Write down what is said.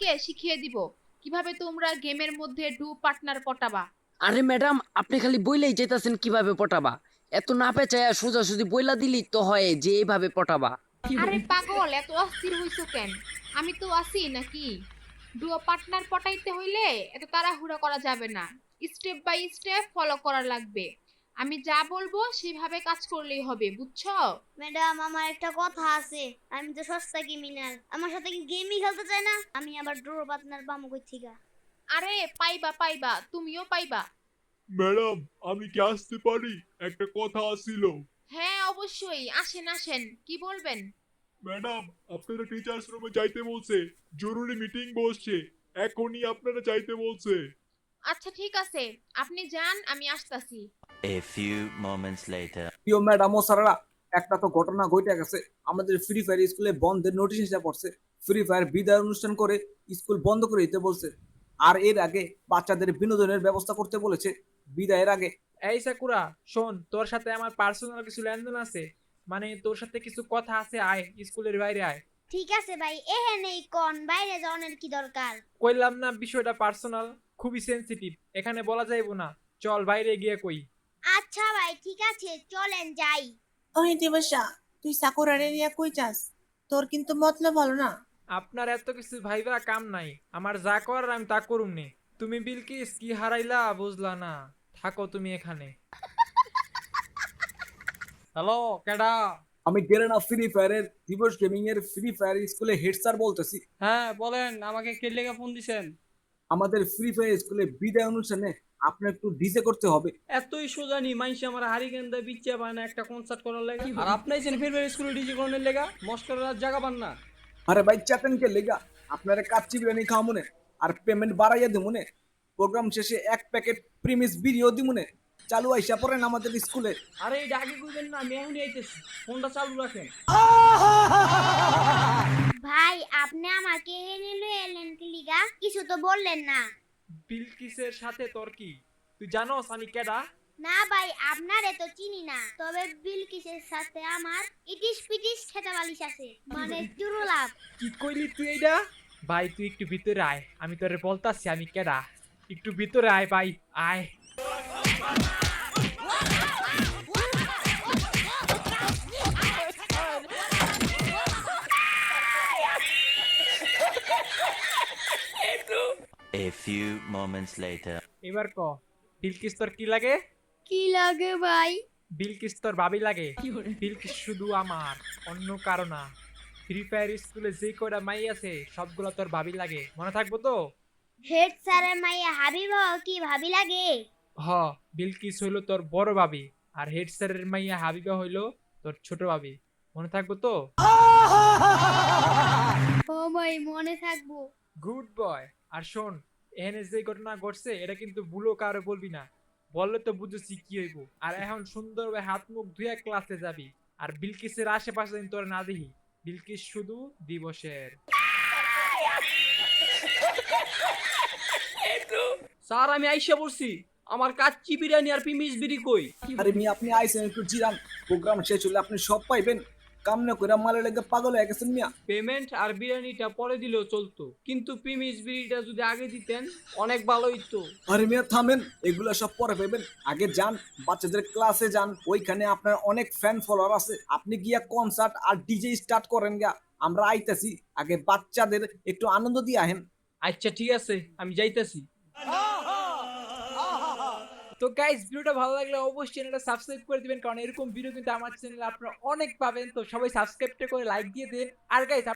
তোমাদেরকে শিখিয়ে দিব কিভাবে তোমরা গেমের মধ্যে ডু পার্টনার পটাবা। আরে ম্যাডাম, আপনি খালি বইলেই যেতেছেন কিভাবে পটাবা। এত না পেঁচায়া সোজাসুজি বইলা দিলি তো হয় যে এইভাবে পটাবা। আরে পাগল, এত অস্থির হইছো কেন? আমি তো আছি নাকি? ডুও পার্টনার পটাইতে হইলে এত তাড়াহুড়া করা যাবে না, স্টেপ বাই স্টেপ ফলো করা লাগবে। আমি যা বলবো সেভাবে কাজ করলেই হবে, বুঝছো? ম্যাডাম, আমার একটা কথা আছে। আমি তো সস্তা ক্রিমিনাল, আমার সাথে কি গেমই খেলতে চায় না? আমি আবার ড্রো পার্টনার পামু কই থিকা? আরে পাইবা পাইবা, তুমিও পাইবা। ম্যাডাম, আমি কি আসতে পারি? একটা কথা আছিল। হ্যাঁ অবশ্যই, আসেন আসেন, কি বলবেন? ম্যাডাম, আপনারা টিচার্স রুমে যাইতে বলছে। জরুরি মিটিং বসছে। এখনই আপনারা যাইতে বলছে। আচ্ছা ঠিক আছে, আপনি যান, আমি আসতাছি। A few moments later. প্রিয় ম্যাডাম ও স্যারেরা, একটা তো ঘটনা ঘটে গেছে। আমাদের ফ্রি ফায়ার স্কুলে বন্ধের নোটিশ এসে পড়ছে। ফ্রি ফায়ার বিদায় অনুষ্ঠান করে স্কুল বন্ধ করে দিতে বলছে। আর এর আগে বাচ্চাদের বিনোদনের ব্যবস্থা করতে বলেছে বিদায়ের আগে। এই সাকুরা, শোন, তোর সাথে আমার পার্সোনাল কিছু লেনদেন আছে। মানে তোর সাথে কিছু কথা আছে, আয় স্কুলের বাইরে আয়। ঠিক আছে ভাই, এহেনেই কোন বাইরে যাওয়ার কি দরকার? কইলাম না বিষয়টা পার্সোনাল, খুবই সেনসিটিভ, এখানে বলা যাইবো না। চল বাইরে গিয়ে কই। আচ্ছা ভাই, ঠিক আছে, চলেন যাই। ওই দেবসা, তুই সাকুরারে নিয়ে কই যাস? তোর কিন্তু মতলব ভালো না। আপনার এত কিছু ভাইবা কাম নাই, আমার যা করার আমি তা করুম নে। তুমি বিলকিস কি হারাইলা বুঝলা না, থাকো তুমি এখানে। হ্যালো, কেডা? আমি গেলেনা ফ্রি ফায়ারের দিবস গেমিং এর ফ্রি ফায়ার স্কুলে হেড স্যার বলতেছি। হ্যাঁ বলেন, আমাকে কে লেগে ফোন দিছেন? আমাদের ফ্রি ফায়ার স্কুলে বিদায় অনুষ্ঠানে আপনার একটু ডিজে করতে হবে। এতই সোজানি মাইনসে আমার হারিকেন্দা বিচ্চা পায় না একটা কনসার্ট করার লেগা, আর আপনি আইছেন ফের স্কুলে ডিজে করার লেগা? মস্করার জায়গা পান না। আরে ভাই, চাতেন কে লেগা? আপনারা কাচ্চি বিরিয়ানি খাওয়া মনে, আর পেমেন্ট বাড়াইয়া দিমুনে। প্রোগ্রাম শেষে এক প্যাকেট প্রিমিস বিরিও দিমুনে। চালু আইসা পড়েন আমাদের স্কুলে। আরে এটা আগে কইবেন না, আমি এখনই আইতেছি। ফোনটা চালু রাখেন। ভাই, আপনি আমাকে এনে লয়ে এলেন কি লিগা? কিছু তো বললেন না। বিলকিসের সাথে তোর কি? তুই জানোস আমি কেডা? না ভাই, আপনারে তো চিনি না, তবে বিলকিসের সাথে আমার ইটিস পিটিস খেতা বালিশ আছে, মানে চুরুলাভ। কি কইলি তুই এইটা? ভাই তুই একটু ভিতরে আয়, আমি তোরে বলতাছি আমি কেডা। একটু ভিতরে আয় ভাই, আয়। A few moments later. এবার ক, বিলকিস তোর কি লাগে? কি লাগে ভাই? বিলকিস তোর ভাবি লাগে। বিলকিস শুধু আমার, অন্য কারো না। ফ্রি ফায়ার স্কুলে যে কয়টা মাই আছে সবগুলো তোর ভাবি লাগে, মনে থাকবো তো? হেড স্যারের মাইয়া হাবিব কি ভাবি লাগে? হ, বিলকিস হইলো তোর বড় ভাবি, আর হেড স্যারের মাইয়া হাবিবা হইলো তোর ছোট ভাবি, মনে থাকবো তো? ও ভাই, মনে থাকবো। Good boy. আর শোন, এখানে যে ঘটনা ঘটছে এটা কিন্তু ভুলো কারো বলবি না, বললে তো বুঝেছি কি হইব। আর এখন সুন্দরভাবে হাত মুখ ধুয়ে ক্লাসে যাবি, আর বিলকিসের আশেপাশে যেন তোর না দেখি। বিলকিস শুধু দিবসের। স্যার, আমি আইসা পড়ছি। আমার কাচ্চি বিরিয়ানি আর পিমিস বিড়ি কই? আরে মি, আপনি আইসেন একটু জিরান। প্রোগ্রাম শেষ হলে আপনি সব পাইবেন। কামনা কইরা মালে লেগে পাগল হয়ে গেছেন মিয়া। পেমেন্ট আর বিরিয়ানিটা পরে দিলেও চলতো, কিন্তু প্রিমিস বিরিটা যদি আগে দিতেন অনেক ভালো হইতো। আরে মিয়া থামেন, এগুলা সব পরে পাইবেন। আগে যান, বাচ্চাদের ক্লাসে যান, ওইখানে আপনার অনেক ফ্যান ফলোয়ার আছে। আপনি গিয়া কনসার্ট আর ডিজে স্টার্ট করেন গা। আমরা আইতাছি, আগে বাচ্চাদের একটু আনন্দ দিয়ে আহেন। আচ্ছা ঠিক আছে, আমি যাইতাছি। তো গাইস, ভিডিওটা ভালো লাগলে অবশ্যই চ্যানেলটা সাবস্ক্রাইব করে দিবেন, কারণ এরকম ভিডিও কিন্তু আমার চ্যানেলে আপনারা অনেক পাবেন। তো সবাই সাবস্ক্রাইবটা করে লাইক দিয়ে দিন। আর গাইস